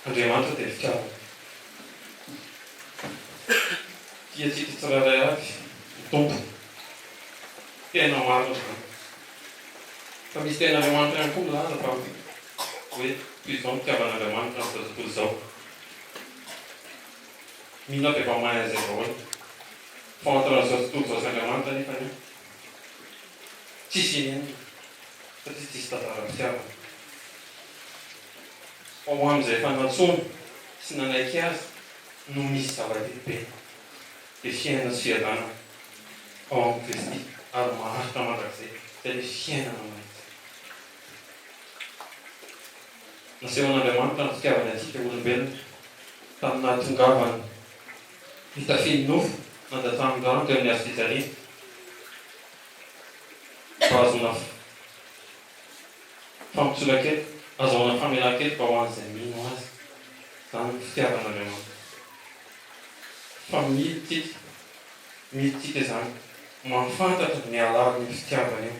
Andriamanitra dia fitiavana. Tiantsika tsirairay avy ny tompo. Tena maro izany. Fa misy tena Andriamanitra ihany koa milaza fa hoe toy izao ny fitiavan'Andriamanitra amin'ny tontolo izao. Mino aho dia efa mahay an'izay daholo. Fa anatran'izao tontolo izao sy Andriamanitra nefa ny tsisy inona satria tsisy tantara fitiavana. Ao amin'izay efa natsoina sy nanaiky azy no misy zava-dehibe dia fiainana sy fiadanana ao amin'ny Kristy ary maharitra mandrakizay izay ilay fiainana mahitsy. Nasehon'Andriamanitra ny fitiavany antsika olombelona tamin'ny nahatongavany hitafiny nofo nandatramin'ny rano teo amin'ny hazo fijaliana mba ahazoana fampitsolakely, ahazoana famelan-kely mba ho an'izay mino azy. Izany ny fitiavan'Andriamanitra. Fa miditsika izany mahafantatra ny alalan'ny fitiavana io.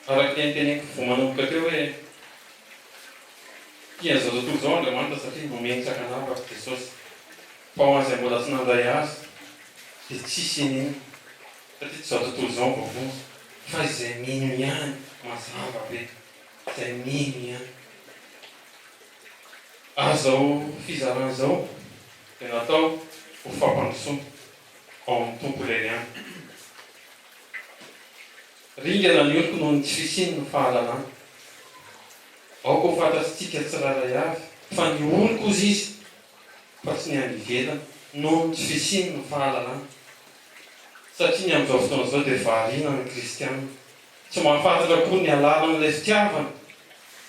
Araka ny teneniko vao manomboka teo hoe tian'izao tontolo izao Andriamanitra satria nomeny sakan'afa Jesosy. Fa ho an'izay mbola tsy nandray azy dia tsisy inona satria tsy izao tontolo izao vaovao fa izay mino ihany mazava be, izay mino ihany. Azao fizaran'izao dia natao ho fampandrosoana ao amin'ny tompo leriany. Ringana ny oloko noho ny tsy fisiany ny fahalalana. Aoka ho fantatritsika tsirairay avy fa ny oloko ozy izy fa tsy ny any ivelany noho ny tsy fisiany ny fahalalana. Satria ny amin'izao fotoana izao dia variana ny kristianina. Tsy mahafantatra koa ny alalan'ilay fitiavana.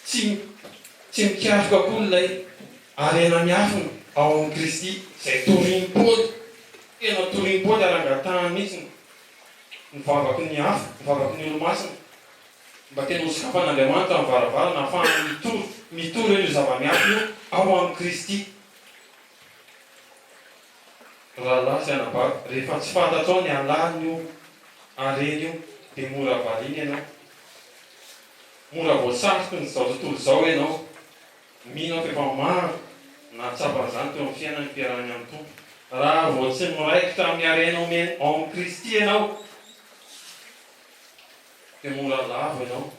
Tsy mikaroka koa ilay harena miafina ao amin'ny Kristy izay toriam-pody. Tena toriam-pody arangatahany mihitsy ny vavaky ny hafa, ny vavaky ny olo-masina. Mba tena hosikafan'Andriamanitra amin'ny varavarana ahafahana mitory io zava-miafina io ao amin'ny Kristy. Rahalahy sy anabavy, rehefa tsy fantatrao ny alalany io harena io dia mora variana ianao. Mora voasarotra n'izao tontolo izao ianao. Mino aho fa efa maro natsapan'izany teo amin'ny fiainany mpiarahany amin'ny tompo. Raha vao tsy miraikitra amin'ny harena omeny ao amin'ny Kristy ianao dia mora lava ianao,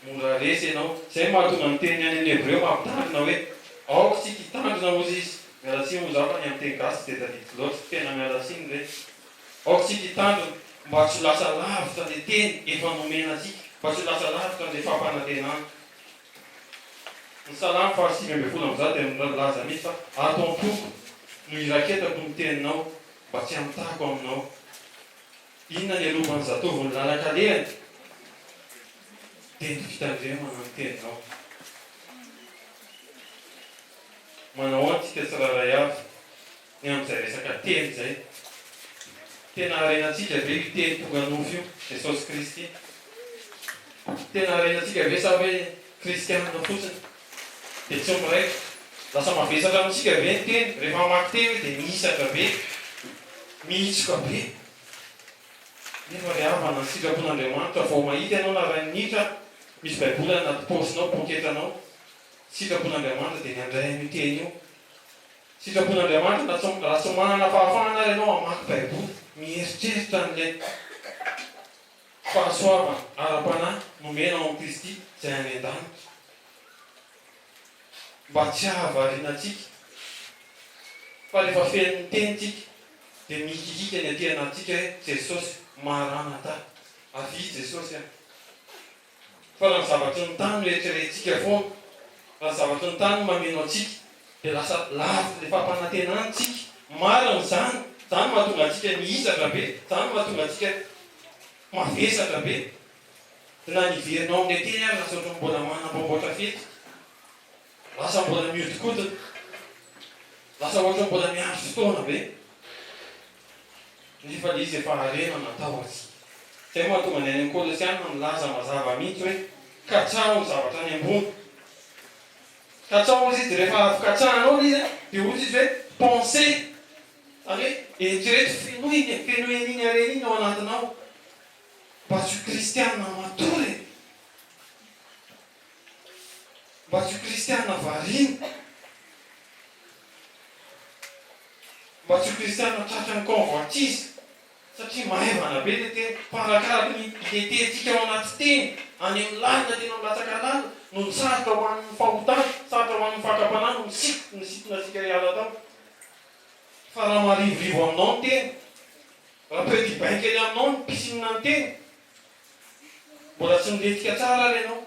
mora resy ianao. Izay mahatonga ny teny any amin'ny Hebreo mampitandrina hoe aoka tsika hitandrina ozy izy. Miala tsiny moa zaho fa ny amin'ny teny gasy dia tadidy loatra, tena miala tsiny ve. Aoka tsika hitandrina mba tsy ho lasa lavitra ilay teny efa nomena antsika, mba tsy ho lasa lavitra ilay fampanantenana. Ny Salamo 5:20 dia milaza mihitsy fa ato am-poko no iraketako ny teninao mba tsy hamitahako aminao. Inona ny alovan'ny zatovo ny lalan-kalehany dia ny fitandremana ny teninao. Manao antsika tsirairay avy ny amin'izay resaka teny izay. Tena harenantsika ve io teny tonga nofo io, Jesosy Kristy? Tena harenantsika ve sa hoe kristianina fotsiny dia tsy miraikitra? Lasa mavesatra amintsika ve ny teny? Rehefa mamaky teny dia mihisatra be, mihitsoka be. Nefa ry havana ny sitrapon'Andriamanitra vao mahita ianao na ray minitra misy baiboly anaty paosinao, poketranao. Sitrapon'Andriamanitra dia ny handray an'io teny io. Sitrapon'Andriamanitra raha tsy manana fahafahana ary ianao hamaky baiboly, mieritreritra n'ilay fahasoavana ara-panahy nomena ao amin'ny Kristy izay any an-danitra. Mba tsy hahavariana antsika fa rehefa feno ny tenitsika dia mikikika ny aty anatsika hoe Jesosy Maranatha, avy Jesosy a. Fa raha ny zavatry ny tany no eritreretintsika foana, raha ny zavatry ny tany no mameno antsika dia lasa lavitra ilay fampanantenantsika. Marina izany, izany mahatonga antsika mihisatra be, izany mahatonga antsika mavesatra be. Na niverinao amin'ilay teny ary lasa ohatran'ny mbola manamboamboatra fety, lasa mbola mihodikotina, lasa ohatran'ny mbola miandry fotoana be. Nefa ilay izy efa harena natao azy. Izay mahatonga ny any amin'ny Kolosiana milaza mazava mihitsy hoe katsaho ny zavatra any ambony. Katsaho izy rehefa avy katsahanao izy dia ohatry izy hoe pensée, izany hoe eritrereto fenoen'iny harena iny ao anatinao. Mba tsy ho kristianina matory. mba tsy ho kristiana variana, mba tsy ho kristiana tratrany convoitise, satria mahaivana be le teny farakaraky ny idetentsika ao anaty teny any amin'ny lalina tena milatsaka lalina no ny sarotra ho an'ny fahotana, sarotra ho an'ny fakapanana ny sitona sika hiala tao. Fa raha marivorivo aminao ny teny, raha petit bain kely aminao ny pisinina ny teny, mbola tsy milentika tsara ary ianao,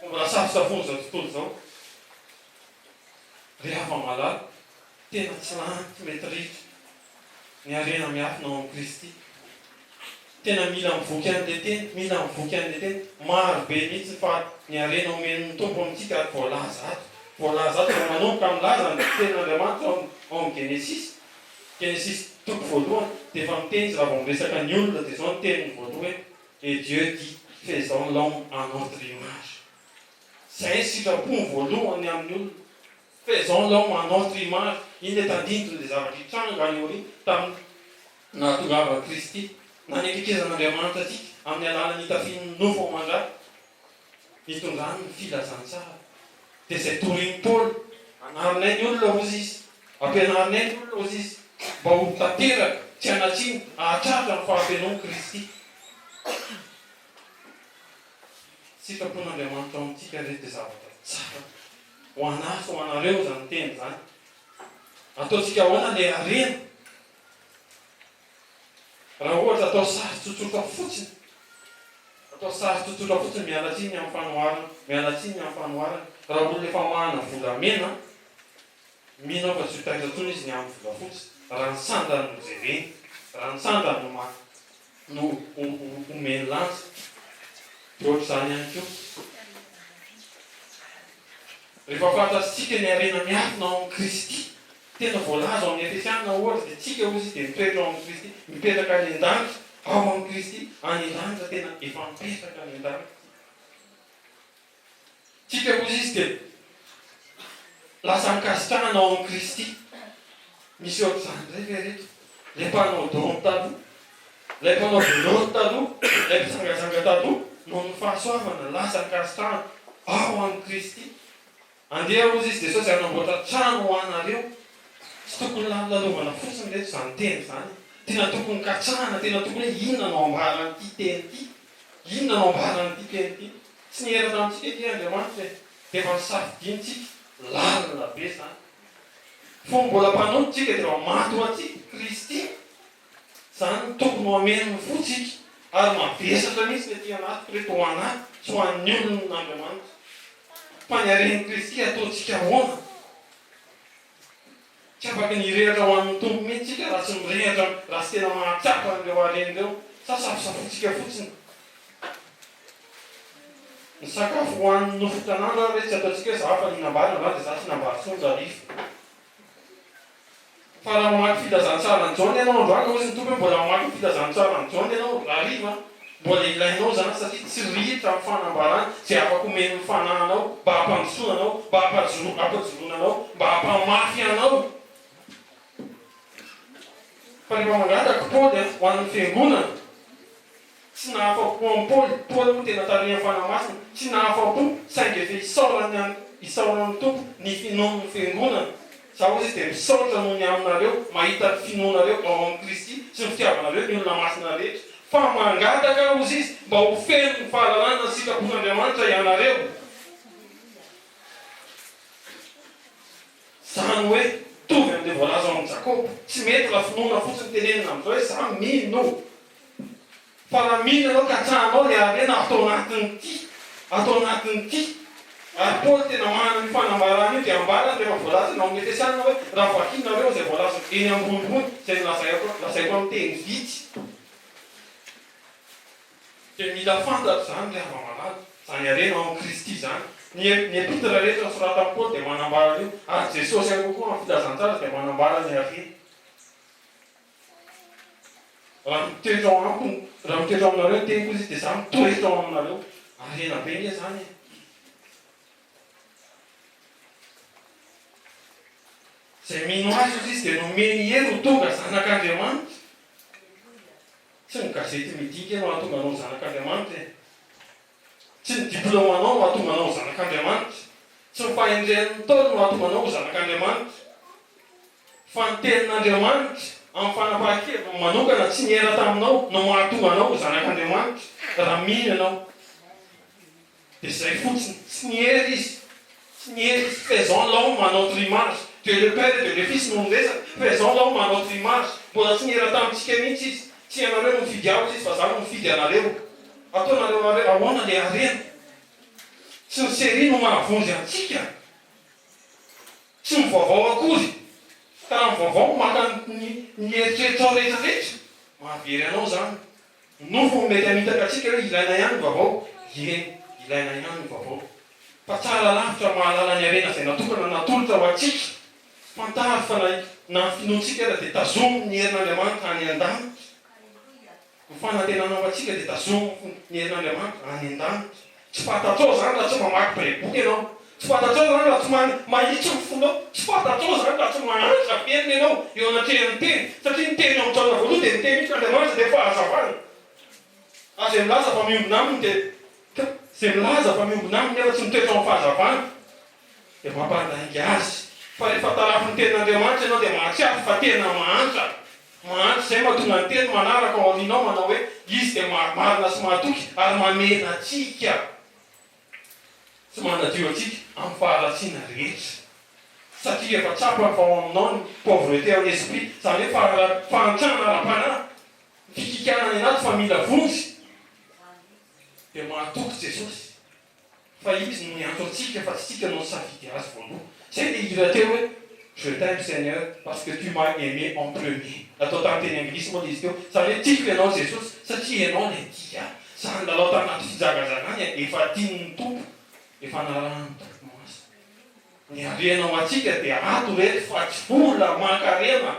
mbola safosafony zao tontolo zao. Rehefa malala tena tsy lanty mety ritra ny arena miafina ao amin'ny Kristy. Tena mila mivoky an'le teny, mila mivoky an'le teny. Maro be mihitsy fa ny arena omen'ny tompo amintsika ary voalaza ato. Voalaza ato raha manomboka milaza ny tenin'Andriamanitra ao amin'ny Genesis. Genesis toko voalohany dia efa miteny izy raha vao miresaka ny olona dia zao ny teniny voalohany hoe et Dieu dit faisons l'homme à notre image. Zay sitrapony voalohany amin'ny olona. Faisons l'homme à notre image. Iny le tandinitra le zavatra hitranga any ori tamin'ny nahatongava Kristy na ny akekezan'Andriamanitra atsika amin'ny alalany tafian'ny nofo ao mandray hitondrany ny filazantsara. Dia izay toriny Paoly anarinay ny olona ozy izy, ampianarinay ny olona ozy izy mba ho tanteraka tsy anatsiny ahatratra ny fahampianoan'i Kristy. Sitrapon'Andriamanitra ao amintsika reto dia zavatra tsara ho anahy sy ho anareo zany teny zany. Ataontsika ahoana le arena. Raha ohatra atao sary tsotsotra fotsiny, atao sary tsotsotra fotsiny miala tsiny amin'ny fanoharana, miala tsiny amin'ny fanoharana. Raha olona efa mahana volamena, mino fa tsy ho taitra tsony izy ny amin'ny volafotsy. Raha ny sandany no jereny, raha ny sandany no omeny lansa, dia ohatr'izany ihany koa. Rehefa fantatsika ny arena miafina ao amin'ny Kristy, tena voalaza ao amin'ny Efesiana ohatra dia tsika ozy dia mipetraka ao amin'ny Kristy, mipetraka any an-danitra ao amin'ny Kristy, any an-danitra tena efa mipetraka any an-danitra. Tsika ozy izy dia lasa mikasitrahana ao amin'ny Kristy. Misy ohatr'izany ndray ve reto? Ilay mpanao dômy taloha, ilay mpanao veloty taloha, ilay mpizangazanga taloha, noho ny fahasoavana lasa mikasitrahana ao amin'ny Kristy. Andeha ozy izy dia sao izay hanamboatra trano ho anareo. Tsy tokony lalalovana fotsiny reto izany teny zany. Tena tokony katrahana, tena tokony hoe inona no ambaran'ity teny ity, inona no ambaran'ity teny ity. Tsy niherana amintsika ity Andriamanitra dia efa nisafidiantsika lalina be zany. Fô mbola mpanoto tsika dia efa maty ho antsika Kristy. Zany tokony ho amen'ny fotsika ary mavesatra mihitsy ny aty anaty reto ho anaty tsy ho an'ny olon'Andriamanitra. Fa ny haren'i Kristy ataontsika ahoana? Tsy afaka nirehatra ho an'ny tompo mihitsy tsika raha tsy mirehatra, raha tsy tena mahatsapa an'ireo haren'ireo. Safosafontsika fotsiny. Ny sakafo ho an'ny nofo tanàna rehetra tsy ataontsika hoe za fa ninambarina na dia za tsy nambary sonja rifa. Fa raha mamaky filazantsara ny Jaona ianao androany ozy ny tompo hoe mbola mamaky filazantsara ny Jaona ianao hariva, mbola ilainao zany satria tsy rihitra amin'ny fanambarana izay afaka omeny ny fananao mba hampandrosoana anao, mba hampajoroana anao, mba hampamafy anao. Fa rehefa mangataka Paoly ho an'ny fiangonana, tsy nahafa-po amin'ny Paoly, Paoly moa tena tarehiny fanamasina, tsy nahafa-po saingy efa isaorany tompo ny finoan'ny fiangonana. Za ozy dia misaotra noho ny aminareo, mahita finoanareo ao amin'ny Kristy sy ny fitiavanareo ny olona masina rehetra. Fa mangataka ozy izy mba ho feno ny fahalalana sy sitrapon'Andriamanitra ianareo. Zany hoe tovy amin'ilay voalaza ao amin'ny Jakoba, tsy mety raha finoana fotsiny tenenina amin'izao hoe za mino. Fa raha mino ianao ka tsahanao dia arena atao anatin'ity. Ary Paoly tena manana ny fanambarana io dia ambarana rehefa voalaza ao amin'ny Efesiana hoe raha vakinareo izay voalaza eny ambonimbony izay lazaiko amin'ny teny vitsy. Dia mila fantatra zany rehefa malala zany arena ao amin'ny Kristy zany. Ny epitra rehetra sorata amin'ny Paoly dia manambara io, ary Jesosy ihany koa amin'ny filazantsara dia manambara ny arena. Raha mitoetra ao amiko, raha mitoetra ao aminareo teny koa izy dia za mitoetra ao aminareo. Arena be nge zany. Izay mino azy ozy izy dia nomeny hery ho tonga zanak'Andriamanitra. Tsy ny gazety midinika no hahatonga anao zanak'Andriamanitra. Tsy ny diplômanao no hahatonga anao zanak'Andriamanitra. tsy ny fahendren'ny taona no atonganao ho zanak'Andriamanitra. Fa ny tenin'Andriamanitra amin'ny fanapahan-keviny manokana tsy niera taminao no mahatonga anao ho zanak'Andriamanitra raha mino ianao. Dia izay fotsiny tsy nihery izy. Tsy nihery izy. Faisons l'homme à notre image. Dieu le Père et Dieu le Fils no miresaka. Faisons l'homme à notre image. Mbola tsy niera tamintsika mihitsy izy. Tsy ianareo no mifidy azy izy fa za no mifidy anareo. Ataonareo ahoana le harena. Tsy ny sery no mahavonjy antsika. Tsy mivaovao akory. Ka raha mivaovao maka ny eritreritrao rehetrarehetra. Mahavery anao zany. Nofo mety hamitaka atsika hoe ilaina ihany ny vaovao. Eny, ilaina ihany ny vaovao. Fa tsara lavitra mahalala ny harena izay natokana natolotra ho atsika. Fantary fa na finoantsika ara dia tazomo ny herin'Andriamanitra any an-danitra. Ny fanantenana atsika dia tazomo ny herin'Andriamanitra any an-danitra. Tsy fantatrao zany raha tsy mamaky baiboky ianao. Tsy fantatrao zany raha tsy mahitsy ny fonao. Tsy fantatrao zany raha tsy mahantra penina ianao eo anatrehan'ny teny. Satria ny teny ao an-trano voalohany dia ny teny Andriamanitra dia fahazavana. Izay milaza fa miombona aminy dia izay milaza fa miombona aminy nefa tsy mitoetra amin'ny fahazavana dia mampandainga azy. Fa rehefa tarafin'ny tenin'Andriamanitra ianao dia mahatsiaro fa tena mahantra. Mahantra izay mahatonga ny teny manaraka ao aorianao manao hoe izy dia marina sy mahatoky ary mamena atsika. Tsy manadio atsika amin'ny faharatsiana rehetra. Satria efa tsapa fa ao aminao ny pauvreté en esprit. Izany hoe fahantrana ara-panahy. Fikikana ny anaty fa mila vonjy. Dia mahatoky Jesosy. Fa izy no niantso antsika fa tsy tsika no nisafidy azy voaloha. Zay dia hira teo hoe je t'aime Seigneur parce que tu m'as aimé en premier. Atao tamin'ny teny anglisy moa izy teo. Izany hoe tiako ianao Jesosy satria ianao ilay tia. Izany lalao tanaty fijagazagana efa tian'ny tompo. Efa narahany tompo maso. Ny harenao atsika dia ato rehetra fa tsy vola mankarena.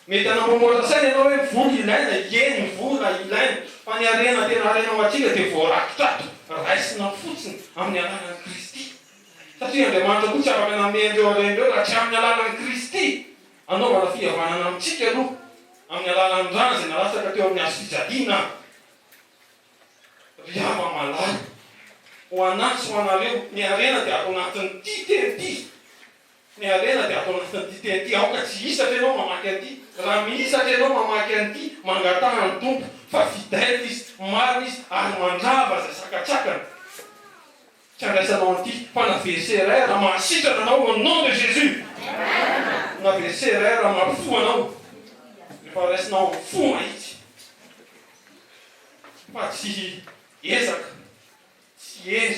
Mety anambomoatra saina ianao hoe vola ilaina, eny vola ilaina. Fa ny harena tena harenao atsika dia voarakotrato. Raisina fotsiny amin'ny alalan'i Kristy. Satria Andriamanitra koa tsy afaka namendreo arendreo raha tsy amin'ny alalan'i Kristy. Anaovana fihavanana amintsika aloha. Amin'ny alalan'ny rano izay nalasaka teo amin'ny hazo fijaliana. Ry hava malala. Ho anahy sy ho anareo, ny harena dia atao anatin'ny ty teny ty. Ny harena dia atao anatin'ny ty teny ty. Aoka tsy hisatra ianao mamaky an'ity. Raha mihisatra ianao mamaky an'ity, mangataha ny tompo. Fa fidèle izy, marina izy, ary mandrava izay sakatsakana. Tsy andraisanao an'ity. Fa na verser raha mahasitrana anao au nom de Jésus. Na verser raha mampifo anao. Rehefa raisinao amin'ny fo mahitsy. Fa tsy ezaka. Tsy hery,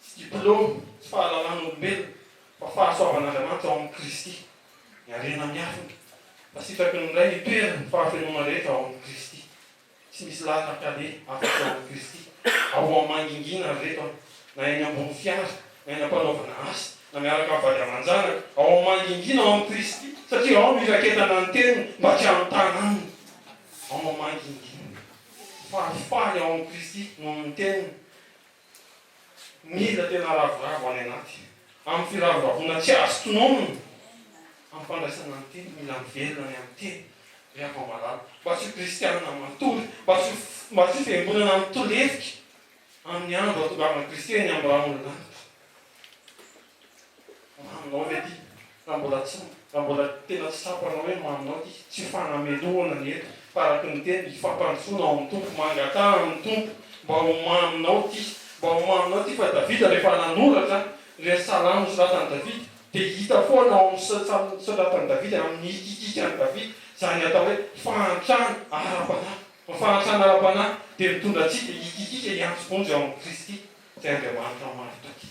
tsy diplôme, tsy fahalalan'olombelona, fa fahasoavan'Andriamanitra ao amin'ny Kristy. Ny harena miafina. Fa sitraky ny iray nitoerana ny fahafenona rehetra ao amin'ny Kristy. Tsy misy lalaka-kale afaka ao amin'ny Kristy. Ao amin'ny mangingina rehetra, na eny ambony fiara, na eny am-panaovana asa, na miaraka amin'ny vady aman-janaka, ao amin'ny mangingina ao amin'ny Kristy. Satria ao miraketana ny teniny mba tsy anontana aminy. Ao amin'ny mangingina. Falifaly ao amin'ny Kristy noho ny teniny. Mila tena ravoravo any anaty. Amin'ny firavoravoana tsy azo tononona. Amin'ny fandraisana ny teny, mila mivelona ny amin'ny teny. Rehefa malala. Mba tsy kristianina matory. Mba tsy fiangonana mitolefika. Amin'ny andro atongavana Kristy eny amin'ny ranon'olon'andro. Maminao ve ty? Raha mbola tena tsy sapanao hoe maminao ty. Tsy fanameloana ny eto. Paraky ny teny, hifampandrosoana ao amin'ny tompo. Mangatana amin'ny tompo. Mba ho maminao ty. Mba ho maminao ty fa Davida rehefa nanoratra re salamo soratany Davida dia hita foana ao amin'ny soratany Davida amin'ny ikikikany Davida izany atao hoe fahantrana ara-panahy. Ny fahantrana ara-panahy dia mitondra antsika ikikika hiantso-bonjy ao amin'ny Kristy izay Andriamanitra maritoky.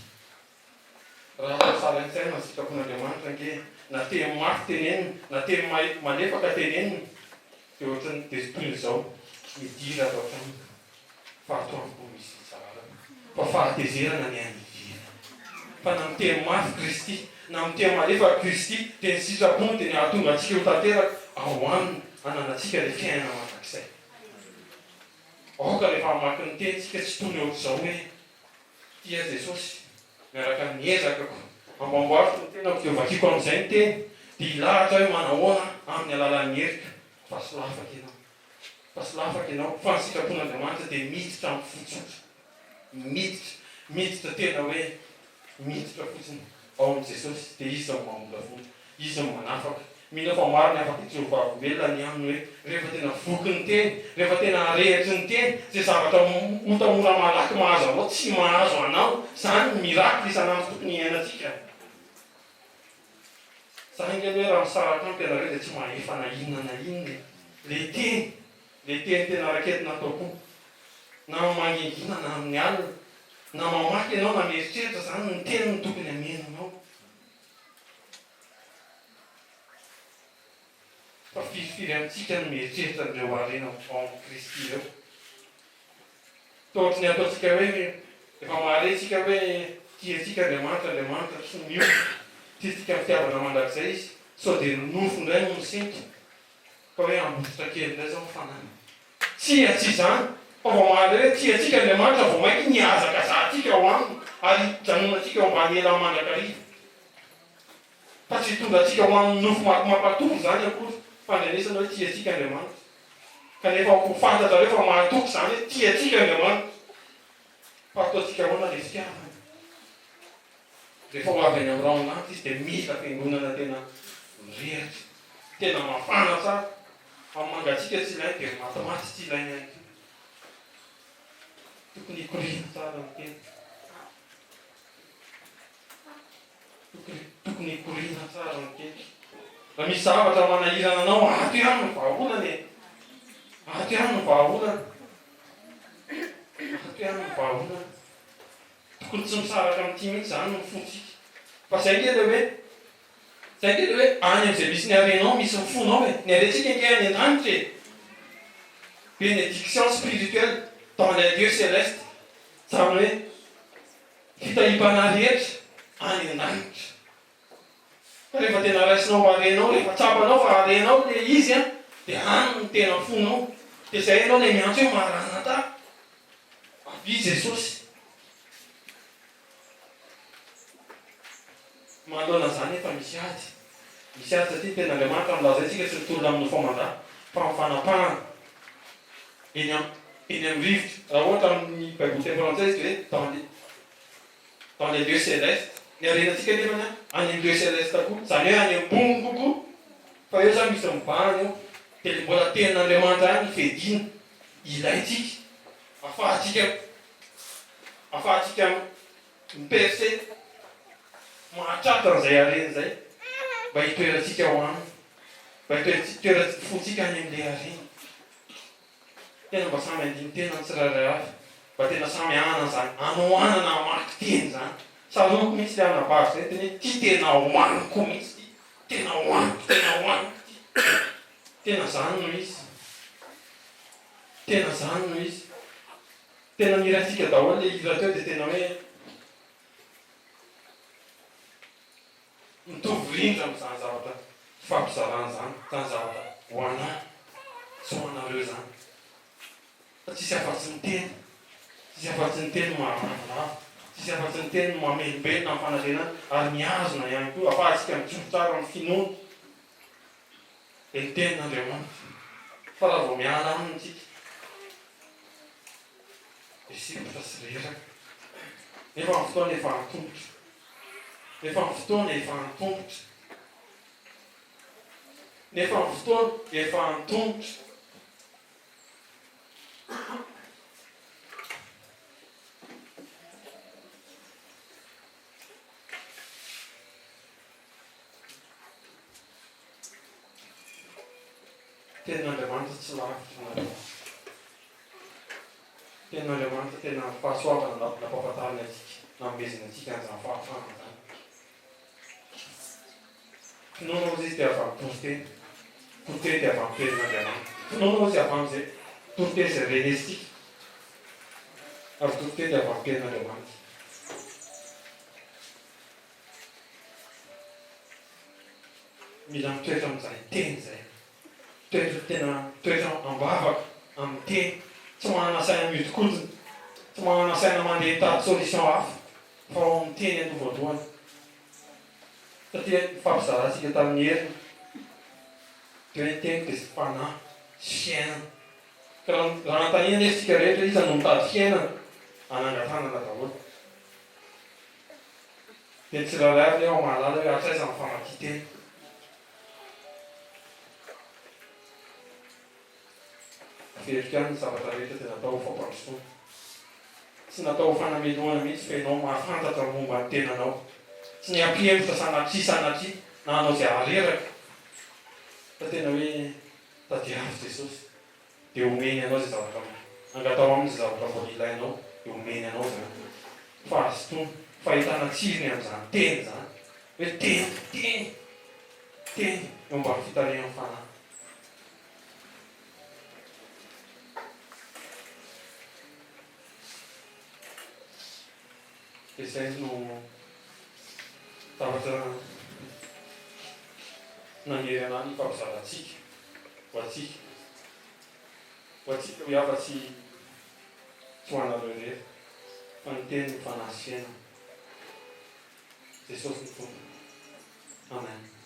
Raha salansaina ny sitrapon'Andriamanitra ange na teny mafy teneniny na teny malefaka teneniny dia ohatrany dia toy izao midira atao hatrany fahatoam-po misy tsara. Fa fahatezerana ny any idirana. Fa na miteny mafy Kristy, na miteny malefa Kristy, dia ny sitrapony dia ny ahatonga antsika ho tanteraka ao aminy ananantsika ilay fiainana mandrakizay. Aoka rehefa mamaky ny teny tsika tsy tony ohatr'izao hoe tia Jesosy miaraka amin'ny ezakako ambamboariko ny tenako dia vakiako amin'izay ny teny dia ilahatra hoe manahoana amin'ny alalan'ny herika. Fa sy lafaka ianao. Fa sy lafaka ianao. Fa ny sitrapon'Andriamanitra dia miditra amin'ny fotsotra. Miditra tena hoe miditra fotsiny ao amin'i Jesosy dia izy zao mamolavola, izy zao manafaka. Mino fa maro ny afaka Jehovah velona ny aminy hoe rehefa tena voky ny teny, rehefa tena rehetry ny teny, zay zavatra motamora malaky mahazo anao tsy mahazo anao, zany ny miracle isanandro tokony iainantsika. Zany ingany hoe raha misaraka amiko ianareo dia tsy mahefa na inona na inona. Le teny tena raketina ataoko. Na mangingina na amin'ny alina, na mamaky ianao na mieritreritra, zany ny teny ny tokony amenanao. Fa firifiry amintsika no mieritreritra n'ireo harena ao amin'ny Kristy ireo. Toa ohatry ny ataontsika hoe efa maharentsika hoe tiantsika Andriamanitra sy mio, tiantsika fitiavana mandrakizay izy, sao dia nofo indray no misinto fa hoe ambotsitra kely indray zao mifanana. Tsy izany, fa vao mahaly hoe tiantsika Andriamanitra vao mainky niazaka zahantsika ao aminy ary janonantsika ao ambany ela mandrakariva. Fa tsy tonga antsika ho amin'ny nofo mampatoky zany akory fandrenesana hoe tiantsika Andriamanitra. Kanefa ho fantatra hoe fa mahatoky zany hoe tiantsika Andriamanitra. Fa ataontsika ahoana ilay fitiavana. Rehefa ho avy any amin'ny rano anaty izy dia mila fiangonana tena mirehatra, tena mafana tsara. Amin'ny mangatsika tsy ilainy dia matimaty tsy ilainy ihany koa. Tokony hikorina tsara ny teny. Tokony hikorina tsara ny teny. Raha misy zavatra manahirana anao, ato ihany ny vahaolana e. Ato ihany ny vahaolana. Ato ihany ny vahaolana. Tokony tsy misaraka amin'ity mihitsy zany ny fontsika. Fa zay ngely hoe any amin'izay misy ny harenao, misy ny fonao e. Ny harentsika nge any an-danitra e. Bénédiction spirituelle dans les lieux célestes. Zany hoe fitahipana rehetra any an-danitra. Fa rehefa tena raisinao harenao, rehefa tsapanao fa harenao le izy a, dia any ny tena fonao. Dia zay ianao ilay miantso hoe Maranatha, avy Jesosy. Manoloana zany efa misy ady satria tena Andriamanitra milazaintsika sy mitolona amin'ny fomban-draha fa amin'ny fanapahana eny amin'ny rivotra. Raha ohatra amin'ny Bible teny frantsay izy hoe dans les lieux célestes. Ny harenantsika nefany any amin'ny lieux célestes koa, zany hoe any ambony kokoa. Fa eo zany misy mibahana eo, dia mbola tenin'Andriamanitra any fedina ilayntsika ahafahantsika miperse mahatratra an'izay harena zay mba hitoerantsika ho aminy, mba hitoerantsika fontsika any amin'ilay harena. Tena mba samy andiny tena ny tsirairay avy, mba tena samy anana zany anohanana amaky teny zany. Saloko mihitsy le anabary zay tena hoe ty tena hoaniko mihitsy, tena hoaniko. Tena zany no izy. Tena mirantsika daholo le hira teo dia tena hoe mitovy rindra amin'izany zavatra fampizarana zany zavatra ho anahy sy ho anareo zany. Fa tsisy afa-tsy ny teny maharavoravo, tsisy afa-tsy ny teny mamelombelona amin'ny fanantenana ary miazona ihany koa ahafahantsika mijoro tsara amin'ny finoana. Dia ny tenin'Andriamanitra. Fa raha vao miala aminy tsika dia sipotra sy reraka. Nefa amin'ny fotoana efa antongotra. Nefa amin'ny fotoana efa antongotra. Tenin'Andriamanitra tsy lavitra nareo. Tenin'Andriamanitra tena fahasoavana nampahafantarina antsika, namezina antsika an'izany fahafahana zany. Finoana ozy izy dia avy amin'ny toroteny. Toroteny dia avy amin'ny tenin'Andriamanitra. Finoana ozy avy amin'izay toroteny izay renesitsika. Ary toroteny dia avy amin'ny tenin'Andriamanitra. Mila mitoetra amin'izay teny izay. Toetra ambavaka amin'ny teny. Tsy manana saina mihodikotina, tsy manana saina mandeha hitady solution hafa, fa ao amin'ny teny aloha. Satria fampizarantsika tamin'ny heriny dia hoe ny teny dia fanahy sy fiainana. Ka raha nantaniana nefa tsika rehetra iza no mitady fiainana, anangatanana daholo. dia tsirairay le ao mahalala hoe atraiza ny famakian-teny. Verika any ny zavatra rehetra dia natao ho fampandrosoana. Tsy natao ho fanameloana mihitsy fa ianao mahafantatra momba ny tenanao. Tsy ny ampihemotra sanatria na anao izay areraka. Fa tena hoe tadiavy Jesosy dia omeny anao izay zavatra angatao amin'izay zavatra mbola ilainao dia omeny anao izany. Fa azo tony fahitana tsirony amin'izany teny izany. Hoe teny eo mba fitarihan'ny fanahy. Dia izay no zavatra nanery anahy ny fampizaratsika ho atsika. Ho atsika hoe afa-tsy ho anareo irery fa ny teny ny fanahy sy fiainana. Jesosy ny tompony. Amen.